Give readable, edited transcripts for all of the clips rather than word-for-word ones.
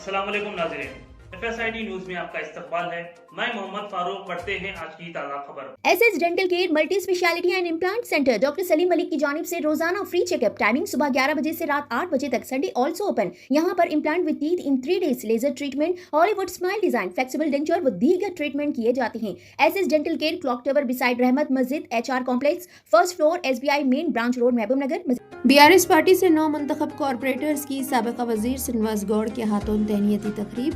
अस्सलाम वालेकुम नाज़रीन, FSID न्यूज में आपका इस्तकबाल है। मैं मोहम्मद फारूक। पढ़ते हैं आज की ताज़ा खबर। SS dental care multi speciality and implant centre doctor Salim Malik की जानिब से रोजाना फ्री चेकअप। टाइमिंग सुबह 11 बजे से रात 8 बजे तक। Sunday also open. यहाँ पर implant with teeth in 3 days, laser treatment, Hollywood smile design, flexible denture व दीगर ट्रीटमेंट किए जाते हैं। SS dental care, clock tower beside Rahmat Masjid, HR complex, first floor, SBI main branch road, Mahbubnagar. BRS party से 9 मुंतखब corporators की साबिका वजीर श्रीनिवास गौड़ के हाथों तहनीती तकरीब।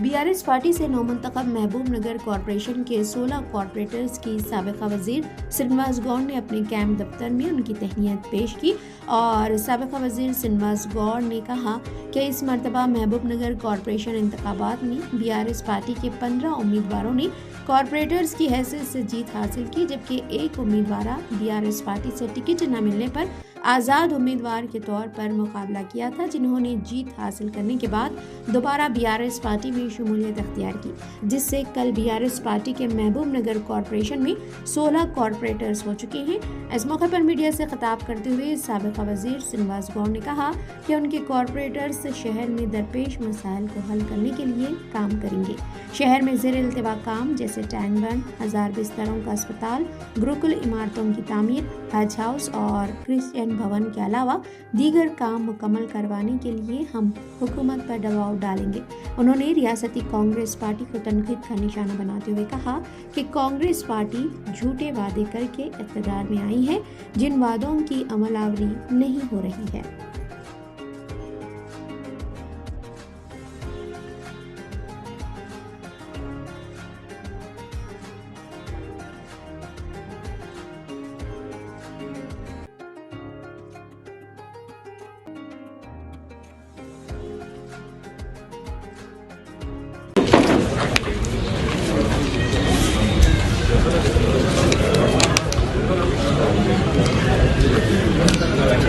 BRS पार्टी से 9 मुंतखब महबूब नगर कॉरपोरेशन के 16 कॉरपोरेटर्स की साबिका वजीर श्रीनिवास गौड़ ने अपने कैंप दफ्तर में उनकी तहनीत पेश की और साबिका वजीर श्रीनिवास गौड़ ने कहा कि इस मरतबा महबूब नगर कॉरपोरेशन इंतखाबात में BRS पार्टी के 15 उम्मीदवारों ने कॉरपोरेटर्स की हैसियत से जीत हासिल की, जबकि एक उम्मीदवार BRS पार्टी से टिकट न मिलने पर आज़ाद उम्मीदवार के तौर पर मुकाबला किया था, जिन्होंने जीत हासिल करने के बाद दोबारा BRS पार्टी में शमूलियत अख्तियार की, जिससे कल BRS पार्टी के महबूब नगर कॉरपोरेशन में 16 कॉरपोरेटर्स हो चुके हैं। इस मौके पर मीडिया से खिताब करते हुए साबिका वजीर श्रीनिवास गौड़ ने कहा कि उनके कॉरपोरेटर्स शहर में दरपेश मसाइल को हल करने के लिए काम करेंगे। शहर में ज़ेर इल्तिवा काम जैसे टैंक बंड, 1000 बिस्तरों का अस्पताल, गुरुकुल इमारतों की तामीर, हज हाउस और क्रिश्चियन भवन के अलावा दीगर काम मुकम्मल करवाने के लिए हम हुकूमत पर दबाव डालेंगे। उन्होंने रियासती कांग्रेस पार्टी को तनकीद का निशाना बनाते हुए कहा कि कांग्रेस पार्टी झूठे वादे करके इक़्तिदार में आई है, जिन वादों की अमलावरी नहीं हो रही है।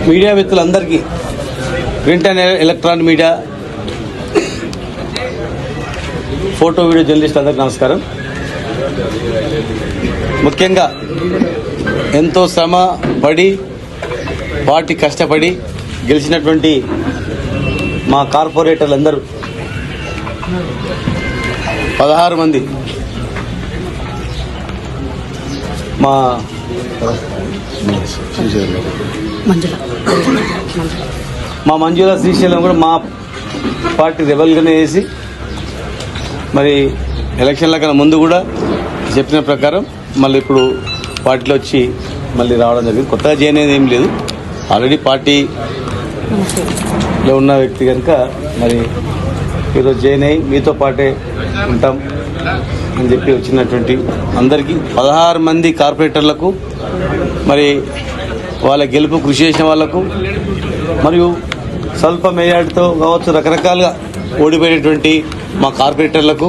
మీడియా మిత్రులందరికీ, print and electronic media, photo video journalist అందరికీ నమస్కారం. ముఖ్యంగా ఎంతో శ్రమ పడి పార్టీ కష్టపడి గెలిచినటువంటి మా కార్పొరేటర్లు అందరూ 16 మంది మా మంజుల శ్రీశైలం కూడా మా పార్టీ రెబల్గానే వేసి మరి ఎలక్షన్ల కన్నా ముందు కూడా చెప్పిన ప్రకారం మళ్ళీ ఇప్పుడు పార్టీలో వచ్చి మళ్ళీ రావడం జరిగింది. కొత్తగా జాయిన్ అయ్యేది ఏం లేదు, ఆల్రెడీ పార్టీలో ఉన్న వ్యక్తి కనుక మరి ఈరోజు జాయిన్ అయ్యి మీతో పాటే ఉంటాం అని చెప్పి వచ్చినటువంటి అందరికీ 16 మంది కార్పొరేటర్లకు మరి వాళ్ళ గెలుపు కృషి చేసిన వాళ్లకు మరియు స్వల్ప మేయాడితో కావచ్చు రకరకాలుగా ఓడిపోయినటువంటి మా కార్పొరేటర్లకు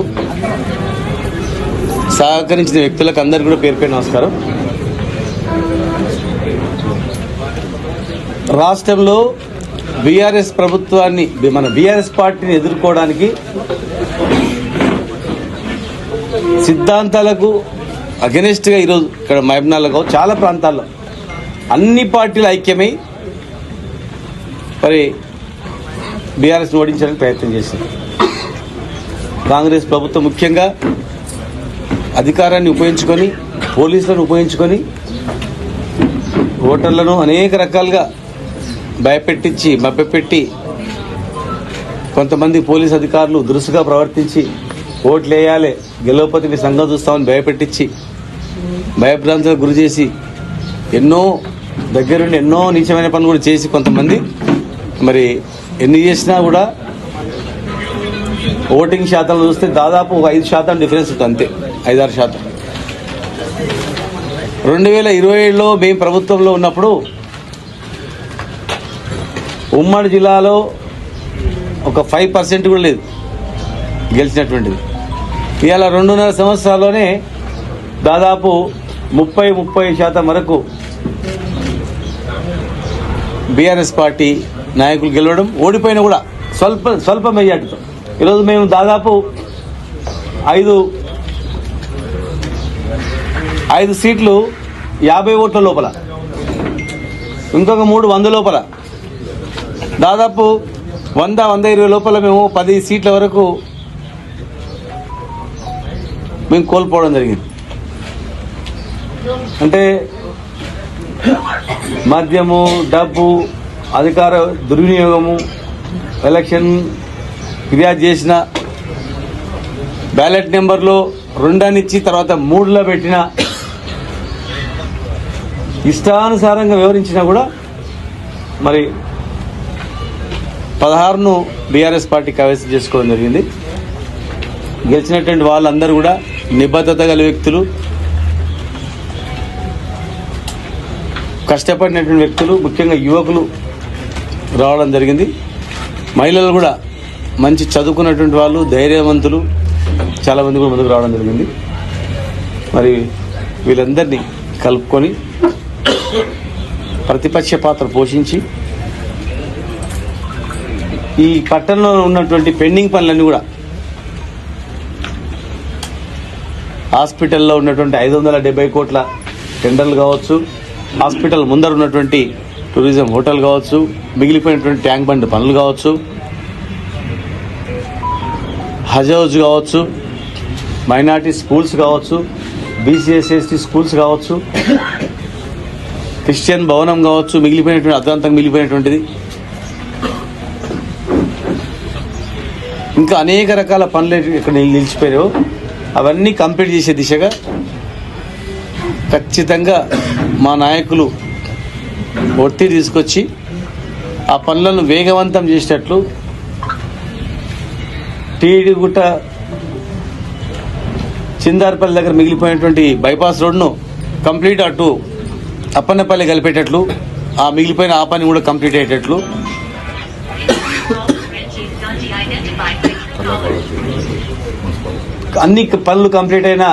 సహకరించిన వ్యక్తులకు అందరికీ కూడా పేరు పేరు నమస్కారం. రాష్ట్రంలో BRS ప్రభుత్వాన్ని, మన BRS పార్టీని ఎదుర్కోవడానికి సిద్ధాంతాలకు అగెనిస్ట్గా ఈరోజు ఇక్కడ మహబూబ్నగర్లో కావచ్చు చాలా ప్రాంతాల్లో అన్ని పార్టీలు ఐక్యమై మరి BRSని ఓడించడానికి ప్రయత్నం చేసింది. కాంగ్రెస్ ప్రభుత్వం ముఖ్యంగా అధికారాన్ని ఉపయోగించుకొని, పోలీసులను ఉపయోగించుకొని ఓటర్లను అనేక రకాలుగా భయపెట్టించి మభ్యపెట్టి కొంతమంది పోలీస్ అధికారులు దురుసుగా ప్రవర్తించి ఓట్లు వేయాలి, గెలవకపోతే మీ సంఘం చూస్తామని భయపెట్టించి భయభ్రాంతులకు గురి చేసి ఎన్నో దగ్గరుండి ఎన్నో నీచమైన పనులు కూడా చేసి కొంతమంది మరి ఎన్ని చేసినా కూడా ఓటింగ్ శాతంలో చూస్తే దాదాపు 5% డిఫరెన్స్ ఉంటుంది, అంతే 5-6%. 2027లో మేము ప్రభుత్వంలో ఉన్నప్పుడు ఉమ్మడి జిల్లాలో ఒక 5% కూడా లేదు గెలిచినటువంటిది. ఇవాళ 2.5 సంవత్సరాల్లోనే దాదాపు 30% వరకు BRS పార్టీ నాయకులు గెలవడం, ఓడిపోయినా కూడా స్వల్ప మెజార్టీతో. ఈరోజు మేము దాదాపు 5 సీట్లు 50 ఓట్ల లోపల, ఇంకొక 3 100 లోపల, దాదాపు 100-120 లోపల మేము 10 సీట్ల వరకు మేము కోల్పోవడం జరిగింది. అంటే మద్యము, డబ్బు, అధికార దుర్వినియోగము, ఎలక్షన్ ఫిర్యాదు చేసిన బ్యాలెట్ నెంబర్లో 2 అని ఇచ్చి తర్వాత 3లో పెట్టిన ఇష్టానుసారంగా వివరించినా కూడా మరి 16ను బీఆర్ఎస్ పార్టీ కైవసం చేసుకోవడం జరిగింది. గెలిచినటువంటి వాళ్ళందరూ కూడా నిబద్ధత గల వ్యక్తులు, కష్టపడినటువంటి వ్యక్తులు, ముఖ్యంగా యువకులు రావడం జరిగింది. మహిళలు కూడా మంచి చదువుకున్నటువంటి వాళ్ళు, ధైర్యవంతులు చాలామంది కూడా ముందుకు రావడం జరిగింది. మరి వీళ్ళందరినీ కలుపుకొని ప్రతిపక్ష పాత్ర పోషించి ఈ పట్టణంలో ఉన్నటువంటి పెండింగ్ పనులన్నీ కూడా హాస్పిటల్లో ఉన్నటువంటి 570 కోట్ల టెండర్లు కావచ్చు, హాస్పిటల్ ముందర ఉన్నటువంటి టూరిజం హోటల్ కావచ్చు, మిగిలిపోయినటువంటి ట్యాంక్ బండ్ పనులు కావచ్చు, హజ్ హౌస్ కావచ్చు, మైనార్టీ స్కూల్స్ కావచ్చు, బీసీఎస్ఎస్టీ స్కూల్స్ కావచ్చు, క్రిస్టియన్ భవనం కావచ్చు, మిగిలిపోయినటువంటి అర్ధాంతంగా మిగిలిపోయినటువంటిది, ఇంకా అనేక రకాల పనులు ఇక్కడ నిలిచిపోయాయో అవన్నీ కంప్లీట్ చేసే దిశగా ఖచ్చితంగా మా నాయకులు ఒత్తిడి తీసుకొచ్చి ఆ పనులను వేగవంతం చేసేటట్లు టీడీగుట్ట చిందార్పల్లి దగ్గర మిగిలిపోయినటువంటి బైపాస్ రోడ్ను కంప్లీట్ అటు అప్పన్నపల్లి కలిపేటట్లు, ఆ మిగిలిపోయిన ఆ పని కూడా కంప్లీట్ అయ్యేటట్లు అన్ని పనులు కంప్లీట్ అయినా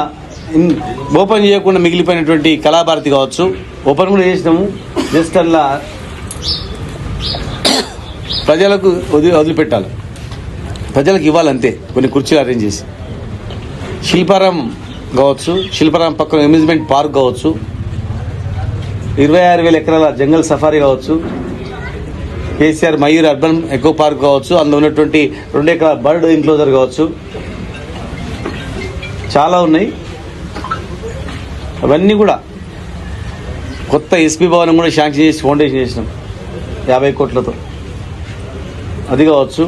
ఓపెన్ చేయకుండా మిగిలిపోయినటువంటి కళాభారతి కావచ్చు, ఓపెన్ కూడా చేసినాము. జస్ట్ అలా ప్రజలకు వదిలిపెట్టాలి, ప్రజలకు ఇవ్వాలంతే, కొన్ని కుర్చీలు అరేంజ్ చేసి. శిల్పారాం కావచ్చు, శిల్పారాం పక్కన అమ్యూజ్మెంట్ పార్క్ కావచ్చు, 26,000 ఎకరాల జంగల్ సఫారీ కావచ్చు, KCR Mayur urban echo park కావచ్చు, అందులో ఉన్నటువంటి 2 ఎకరాల బర్డ్ ఎన్క్లోజర్ కావచ్చు, చాలా ఉన్నాయి. అవన్నీ కూడా కొత్త ఎస్పీ భవనం కూడా శాంక్షన్ చేసి ఫౌండేషన్ చేసినాం 50 కోట్లతో. అది కావచ్చు,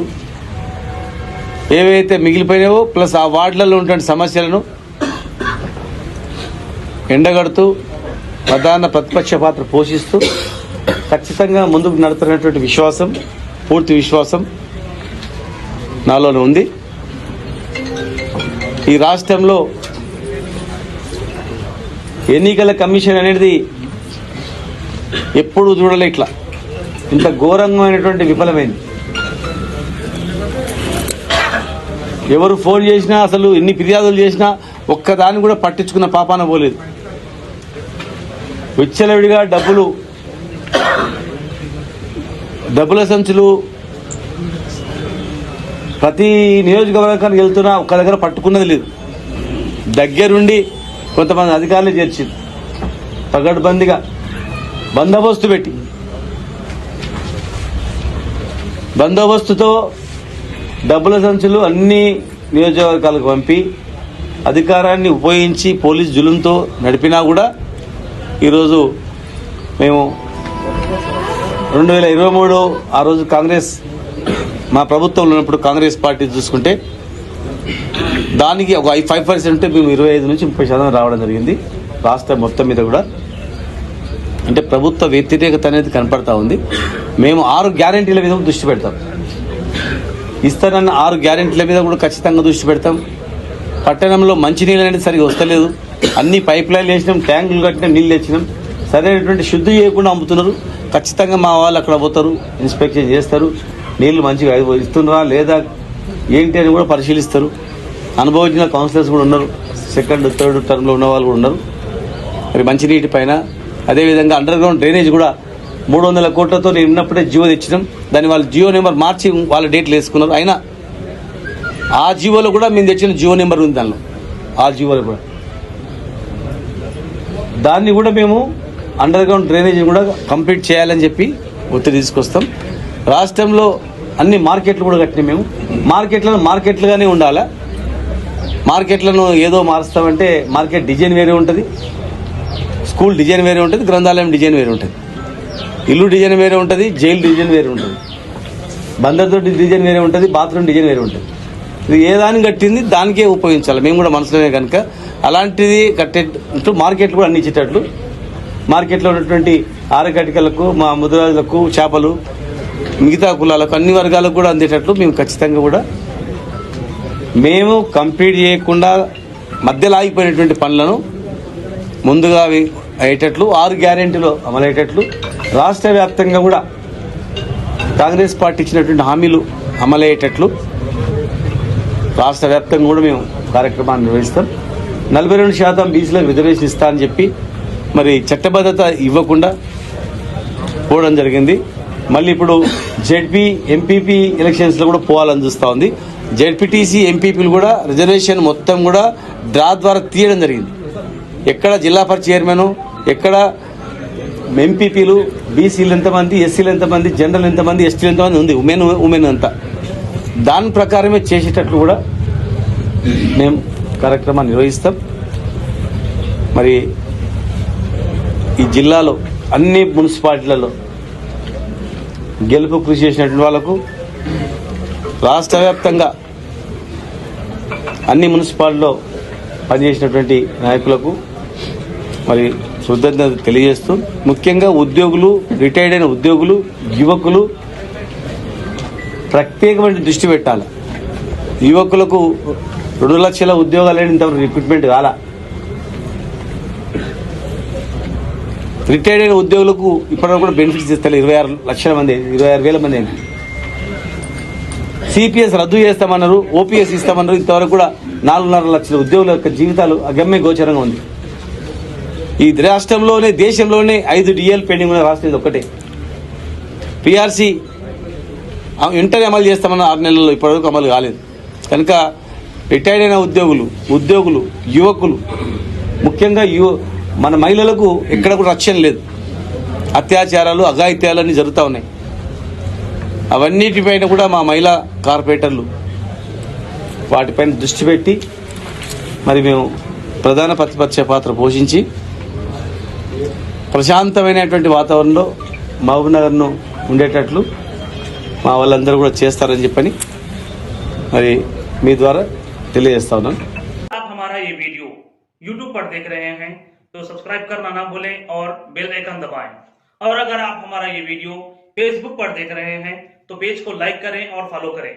ఏవైతే మిగిలిపోయినావో ప్లస్ ఆ వార్డులలో ఉన్నటువంటి సమస్యలను ఎండగడుతూ ప్రధాన ప్రతిపక్ష పాత్ర పోషిస్తూ ఖచ్చితంగా ముందుకు నడుతున్నటువంటి విశ్వాసం, పూర్తి విశ్వాసం నాలోనే ఉంది. ఈ రాష్ట్రంలో ఎన్నికల కమిషన్ అనేది ఎప్పుడు చూడలే ఇట్లా ఇంత ఘోరంగామైనటువంటి విఫలమైంది. ఎవరు ఫోన్ చేసినా, అసలు ఎన్ని ఫిర్యాదులు చేసినా ఒక్కదాన్ని కూడా పట్టించుకున్న పాపాన పోలేదు. విచ్చలవిడిగా డబ్బుల సంచులు ప్రతి నియోజకవర్గానికి వెళ్తున్నా ఒక్క దగ్గర పట్టుకున్నది లేదు. దగ్గరుండి కొంతమంది అధికారులు చేర్చింది, పగడ్బందీగా బందోబస్తు పెట్టి, బందోబస్తుతో డబ్బుల సంచులు అన్ని నియోజకవర్గాలకు పంపి అధికారాన్ని ఉపయోగించి పోలీస్ జులుంతో నడిపినా కూడా ఈరోజు మేము 2023 ఆ రోజు కాంగ్రెస్ మా ప్రభుత్వంలో ఉన్నప్పుడు కాంగ్రెస్ పార్టీ చూసుకుంటే దానికి ఒక 5% ఉంటే మేము 25 నుంచి 30% రావడం జరిగింది రాష్ట్రం మొత్తం మీద కూడా. అంటే ప్రభుత్వ వ్యతిరేకత అనేది కనపడతా ఉంది. మేము 6 గ్యారెంటీల మీద దృష్టి పెడతాం. ఇస్తానన్న 6 గ్యారెంటీల మీద కూడా ఖచ్చితంగా దృష్టి పెడతాం. పట్టణంలో మంచినీళ్ళు అనేది సరిగా వస్తలేదు. అన్ని పైప్ లైన్లు వేసినాం, ట్యాంకులు కట్టినాం, నీళ్ళు తెచ్చినాం. సరైనటువంటి శుద్ధి చేయకుండా అమ్ముతున్నారు. ఖచ్చితంగా మా వాళ్ళు అక్కడ పోతారు, ఇన్స్పెక్షన్ చేస్తారు, నీళ్లు మంచిగా ఇస్తున్నారా లేదా ఏంటి అని కూడా పరిశీలిస్తారు. అనుభవించిన కౌన్సిలర్స్ కూడా ఉన్నారు, 2nd, 3rd టర్మ్లో ఉన్న వాళ్ళు కూడా ఉన్నారు. మరి మంచినీటి పైన అదేవిధంగా అండర్ గ్రౌండ్ డ్రైనేజ్ కూడా 300 కోట్లతో నేను ఉన్నప్పుడే జియో తెచ్చినాం. దాన్ని వాళ్ళు జియో నెంబర్ మార్చి వాళ్ళ డేట్లు వేసుకున్నారు. అయినా ఆ జియోలో కూడా మేము తెచ్చిన జియో నెంబర్ ఉంది దానిలో, ఆ జియోలో కూడా. దాన్ని కూడా మేము అండర్ గ్రౌండ్ డ్రైనేజ్ కూడా కంప్లీట్ చేయాలని చెప్పి ఒత్తిడి తీసుకొస్తాం. రాష్ట్రంలో అన్ని మార్కెట్లు కూడా కట్టినాం మేము. మార్కెట్లుగానే ఉండాలా. మార్కెట్లను ఏదో మారుస్తామంటే మార్కెట్ డిజైన్ వేరే ఉంటుంది, స్కూల్ డిజైన్ వేరే ఉంటుంది, గ్రంథాలయం డిజైన్ వేరే ఉంటుంది, ఇల్లు డిజైన్ వేరే ఉంటుంది, జైలు డిజైన్ వేరే ఉంటుంది, బందర్దొడ్డి డిజైన్ వేరే ఉంటుంది, బాత్రూమ్ డిజైన్ వేరే ఉంటుంది. ఇది ఏ దాన్ని కట్టింది దానికే ఉపయోగించాలి. మేము కూడా మనసులోనే కనుక అలాంటిది కట్టేటట్టు మార్కెట్లు కూడా అన్ని ఇచ్చేటట్లు, మార్కెట్లో ఉన్నటువంటి ఆరకటికలకు, మా ముద్రాజులకు, చేపలు, మిగతా కులాలకు, అన్ని వర్గాలకు కూడా అందేటట్లు మేము ఖచ్చితంగా కూడా మేము కంప్లీట్ చేయకుండా మధ్యలో ఆగిపోయినటువంటి పనులను ముందుగా అయ్యేటట్లు, 6 గ్యారెంటీలు అమలయ్యేటట్లు, రాష్ట్ర వ్యాప్తంగా కూడా కాంగ్రెస్ పార్టీ ఇచ్చినటువంటి హామీలు అమలయ్యేటట్లు రాష్ట్ర వ్యాప్తంగా కూడా మేము కార్యక్రమాన్ని నిర్వహిస్తాం. 42% బీసీలకు రిజర్వేషన్ ఇస్తా అని చెప్పి మరి చట్టబద్ధత ఇవ్వకుండా పోవడం జరిగింది. మళ్ళీ ఇప్పుడు జెడ్పీ ఎంపీపీ ఎలక్షన్స్లో కూడా పోవాలని చూస్తూ ఉంది. జెడ్పీటీసీ ఎంపీపీలు కూడా రిజర్వేషన్ మొత్తం కూడా డ్రా ద్వారా తీయడం జరిగింది. ఎక్కడ జిల్లా పరిషత్ చైర్మన్, ఎక్కడ ఎంపీపీలు, బీసీలు ఎంతమంది, ఎస్సీలు ఎంతమంది, జనరల్ ఎంతమంది, ఎస్టీలు ఎంతమంది ఉంది, ఉమెన్ అంతా దాని ప్రకారమే చేసేటట్లు కూడా మేము కార్యక్రమాన్ని నిర్వహిస్తాం. మరి ఈ జిల్లాలో అన్ని మున్సిపాలిటీలలో గెలుపు కృషి చేసినటువంటి వాళ్లకు, రాష్ట్ర వ్యాప్తంగా అన్ని మున్సిపాలిటీలో పనిచేసినటువంటి నాయకులకు మరి కృతజ్ఞత తెలియజేస్తూ, ముఖ్యంగా ఉద్యోగులు, రిటైర్డ్ అయిన ఉద్యోగులు, యువకులు ప్రత్యేకమైన దృష్టి పెట్టాలి. యువకులకు 2 లక్షల ఉద్యోగాలు ఇంతవరకు రిక్రూట్మెంట్ కాల. రిటైర్డ్ అయిన ఉద్యోగులకు ఇప్పటివరకు కూడా బెనిఫిట్స్ ఇస్తారు. 26 లక్షల మంది, 26,000 మంది అయింది. సిపిఎస్ రద్దు చేస్తామన్నారు, ఓపీఎస్ ఇస్తామన్నారు. ఇంతవరకు కూడా 4.5 లక్షల ఉద్యోగుల యొక్క జీవితాలు అగమ్య గోచరంగా ఉంది. ఈ రాష్ట్రంలోనే, దేశంలోనే 5 డిఎల్ పెండింగ్ ఉన్న రాష్ట్రం ఇది ఒక్కటే. పిఆర్సీ వెంటనే అమలు చేస్తామన్న 6 నెలల్లో ఇప్పటివరకు అమలు కాలేదు. కనుక రిటైర్డ్ అయిన ఉద్యోగులు, యువకులు, ముఖ్యంగా మన మహిళలకు ఎక్కడ కూడా రక్షణ లేదు. అత్యాచారాలు, అఘాయిత్యాలు అన్నీ జరుగుతూ ఉన్నాయి. అవన్నిటిపైన కూడా మా మహిళా కార్పొరేటర్లు వాటిపైన దృష్టి పెట్టి మరి మేము ప్రధాన ప్రతిపక్ష పాత్ర పోషించి ప్రశాంతమైనటువంటి వాతావరణంలో మహబూబ్నగర్ను ఉండేటట్లు మా వాళ్ళందరూ కూడా చేస్తారని చెప్పని మరి మీ ద్వారా తెలియజేస్తా ఉన్నాను. आप हमारा ये वीडियो YouTube पर देख रहे हैं तो सब्सक्राइब करना ना भूलें और बेल आइकन दबाएं। और अगर आप हमारा ये वीडियो Facebook पर देख रहे हैं तो पेज को लाइक करें और फॉलो करें।